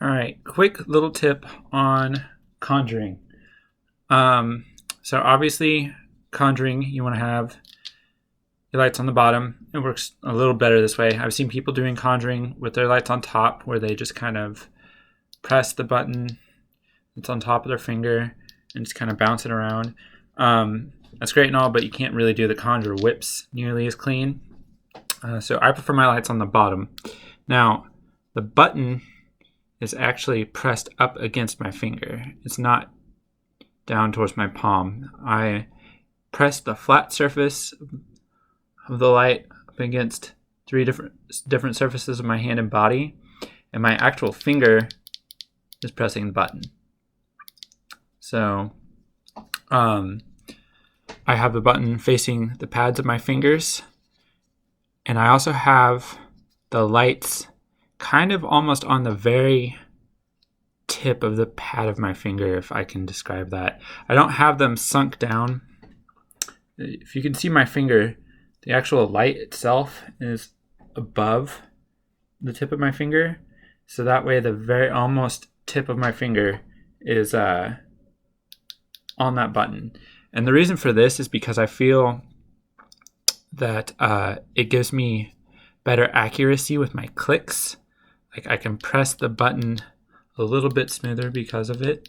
All right, quick little tip on conjuring. So obviously, conjuring, you want to have your lights on the bottom. It works a little better this way. I've seen people doing conjuring with their lights on top, where they just kind of press the button that's on top of their finger and just kind of bounce it around. That's great and all, but you can't really do the conjure whips nearly as clean. So I prefer my lights on the bottom. Now, the button is actually pressed up against my finger. It's not down towards my palm. I press the flat surface of the light up against three different surfaces of my hand and body, and my actual finger is pressing the button. So I have the button facing the pads of my fingers, and I also have the lights kind of almost on the very tip of the pad of my finger, if I can describe that. I don't have them sunk down. If you can see my finger, the actual light itself is above the tip of my finger. So that way the very almost tip of my finger is on that button. And the reason for this is because I feel that it gives me better accuracy with my clicks. Like I can press the button a little bit smoother because of it.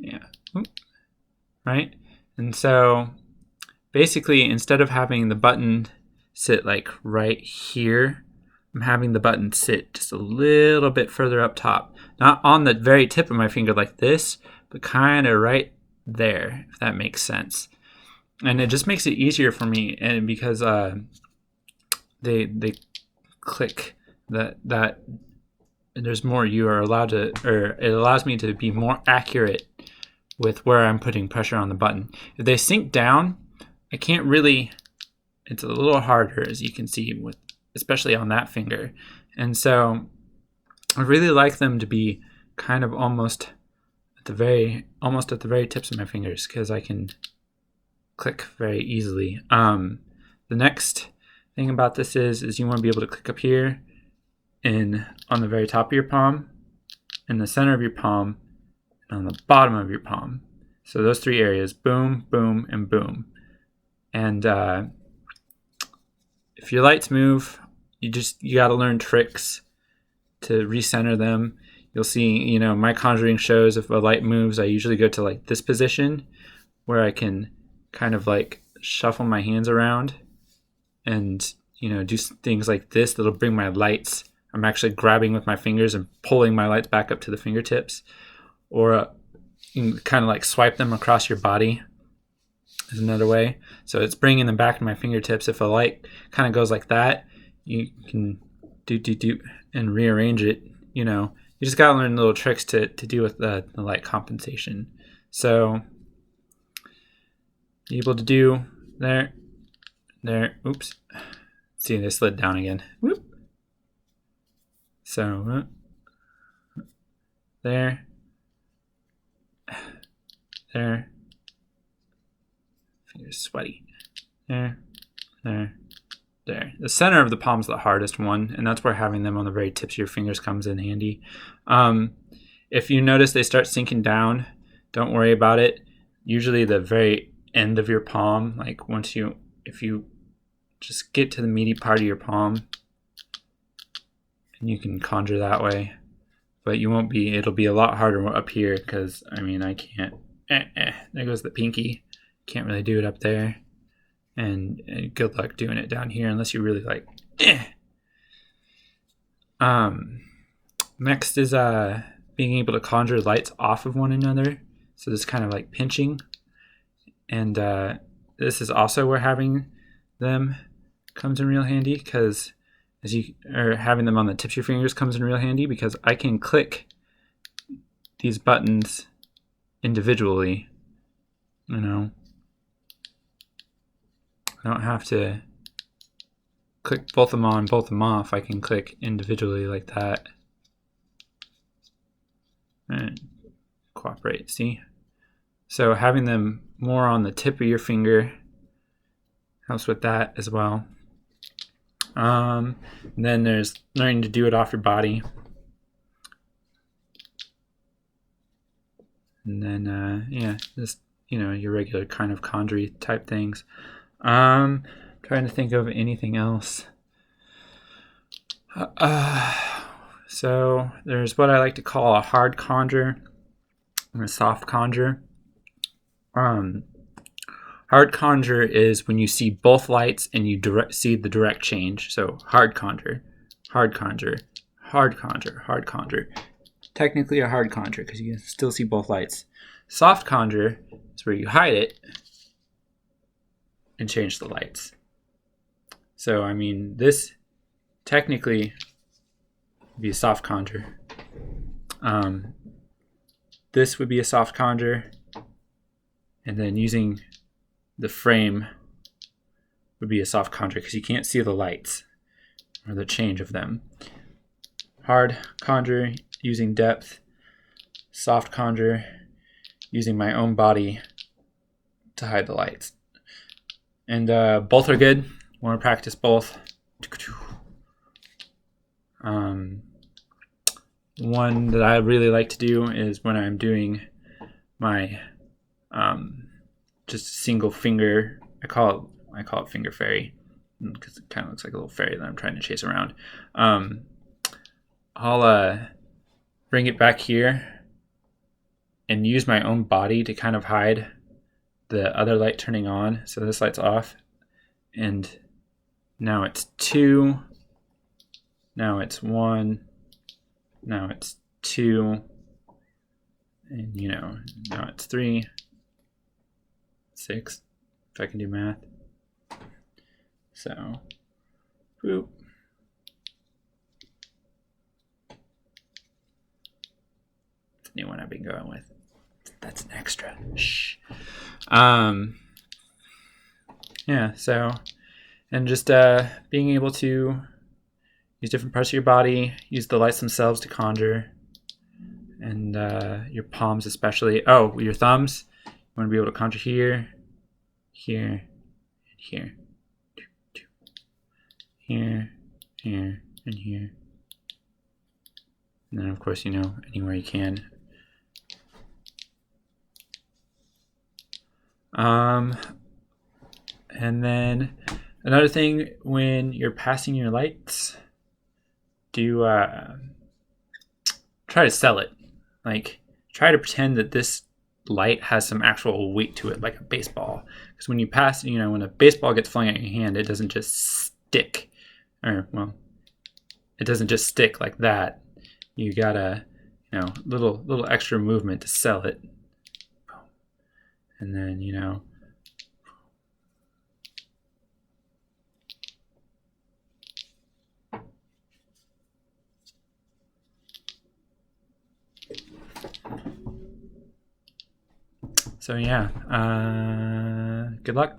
Yeah, right? And so basically, instead of having the button sit like right here, I'm having the button sit just a little bit further up top. Not on the very tip of my finger like this, but kind of right there, if that makes sense. And it just makes it easier for me, and because they click that there's more you are allowed to, or it allows me to be more accurate with where I'm putting pressure on the button. If they sink down, I can't really, it's a little harder, as you can see, with especially on that finger. And so I really like them to be kind of almost at the very tips of my fingers, because I can click very easily. The next thing about this is you want to be able to click up here and on the very top of your palm, in the center of your palm, and on the bottom of your palm. So those three areas: boom, boom, and boom. And if your lights move, you got to learn tricks to recenter them. You'll see, my conjuring shows if a light moves, I usually go to like this position where I can kind of like shuffle my hands around and, do things like this that'll bring my lights. I'm actually grabbing with my fingers and pulling my lights back up to the fingertips. Or you can kind of like swipe them across your body is another way. So it's bringing them back to my fingertips. If a light kind of goes like that, you can do and rearrange it. You just got to learn little tricks to do with the light compensation. So able to do there. Oops. See, they slid down again. Whoop. So there. Fingers sweaty. There. The center of the palm's the hardest one, and that's where having them on the very tips of your fingers comes in handy. If you notice they start sinking down, don't worry about it. Usually the very end of your palm, like if you just get to the meaty part of your palm, and you can conjure that way. But it'll be a lot harder up here, because I can't. There goes the pinky. Can't really do it up there. And good luck doing it down here unless you really like. Next is being able to conjure lights off of one another. So this kind of like pinching. And this is also where having them comes in real handy, because having them on the tips of your fingers comes in real handy, because I can click these buttons individually. I don't have to click both of them on, both of them off. I can click individually like that. And cooperate, see? So having them more on the tip of your finger helps with that as well. And then there's learning to do it off your body. And then, yeah, just, your regular kind of conjure type things. Trying to think of anything else. So there's what I like to call a hard conjure and a soft conjure. Hard conjure is when you see both lights and you see the direct change. So hard conjure, hard conjure, hard conjure, hard conjure. Technically a hard conjure because you can still see both lights. Soft conjure is where you hide it and change the lights. So, I mean, this technically would be a soft conjure. This would be a soft conjure. And then using the frame would be a soft conjure because you can't see the lights or the change of them. Hard conjure using depth. Soft conjure using my own body to hide the lights. And both are good. Want to practice both. One that I really like to do is when I'm doing my just single finger. I call it finger fairy because it kind of looks like a little fairy that I'm trying to chase around. I'll bring it back here and use my own body to kind of hide the other light turning on. So this light's off, and now it's 2. Now it's 1. Now it's 2. And now it's 3. 6, if I can do math. So, whoop. It's a new one I've been going with. That's an extra. Shh. Yeah, so, and just being able to use different parts of your body, use the lights themselves to conjure, and your palms especially. Oh, your thumbs. You want to be able to conjure here, here, and here. Here, here, and here. And then, of course, anywhere you can. And then another thing, when you're passing your lights, do try to sell it. Like, try to pretend that this light has some actual weight to it, like a baseball. Because when you pass, when a baseball gets flung at your hand, it doesn't just stick. Or, well, it doesn't just stick like that. You gotta, little extra movement to sell it. And then, so yeah, good luck.